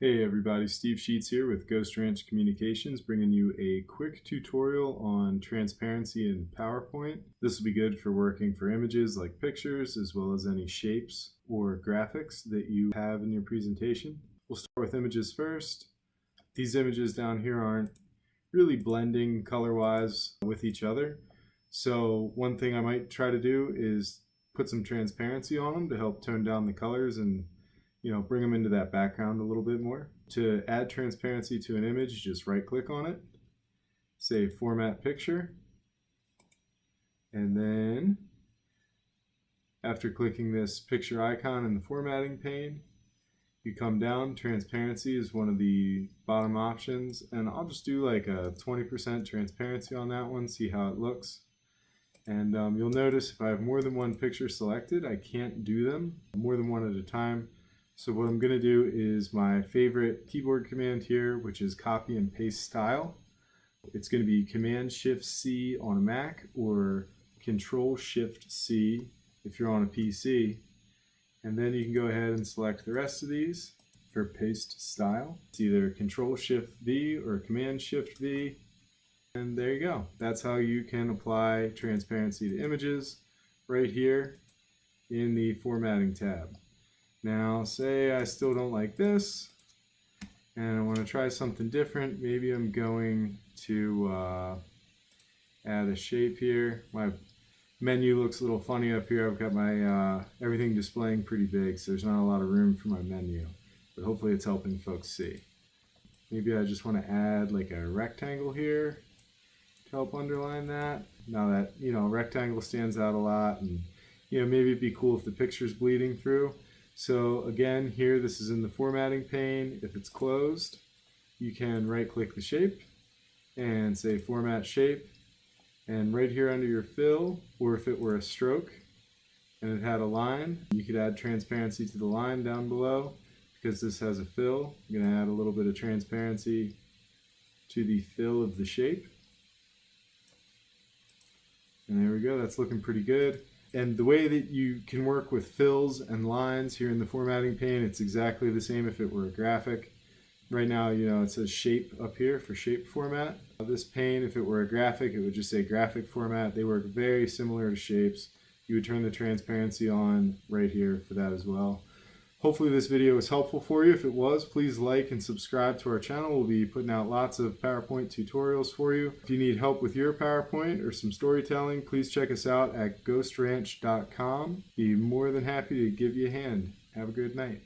Hey everybody, Steve Sheets here with Ghost Ranch Communications, bringing you a quick tutorial on transparency in PowerPoint. This will be good for working for images like pictures, as well as any shapes or graphics that you have in your presentation. We'll start with images first. These images down here aren't really blending color-wise with each other. So one thing I might try to do is put some transparency on them to help tone down the colors and bring them into that background a little bit more. To add transparency to an image, just right click on it, say format picture, and then after clicking this picture icon in the formatting pane, you come down. Transparency is one of the bottom options, and I'll just do like a 20% transparency on that one, see how it looks. And you'll notice if I have more than one picture selected, I can't do them more than one at a time. So what I'm going to do is my favorite keyboard command here, which is copy and paste style. It's going to be Command-Shift-C on a Mac or Control-Shift-C if you're on a PC. And then you can go ahead and select the rest of these for paste style. It's either Control-Shift-V or Command-Shift-V. And there you go. That's how you can apply transparency to images right here in the formatting tab. Now, say I still don't like this, and I want to try something different. Maybe I'm going to add a shape here. My menu looks a little funny up here. I've got my everything displaying pretty big, so there's not a lot of room for my menu. But hopefully it's helping folks see. Maybe I just want to add like a rectangle here to help underline that. Now that, rectangle stands out a lot, and, maybe it'd be cool if the picture's bleeding through. So again, here, this is in the formatting pane. If it's closed, you can right click the shape and say format shape. And right here under your fill, or if it were a stroke and it had a line, you could add transparency to the line down below. Because this has a fill, I'm going to add a little bit of transparency to the fill of the shape. And there we go, that's looking pretty good. And the way that you can work with fills and lines here in the formatting pane, it's exactly the same if it were a graphic. Right now, it says shape up here for shape format. This pane, if it were a graphic, it would just say graphic format. They work very similar to shapes. You would turn the transparency on right here for that as well. Hopefully this video was helpful for you. If it was, please like and subscribe to our channel. We'll be putting out lots of PowerPoint tutorials for you. If you need help with your PowerPoint or some storytelling, please check us out at ghostranch.com. Be more than happy to give you a hand. Have a good night.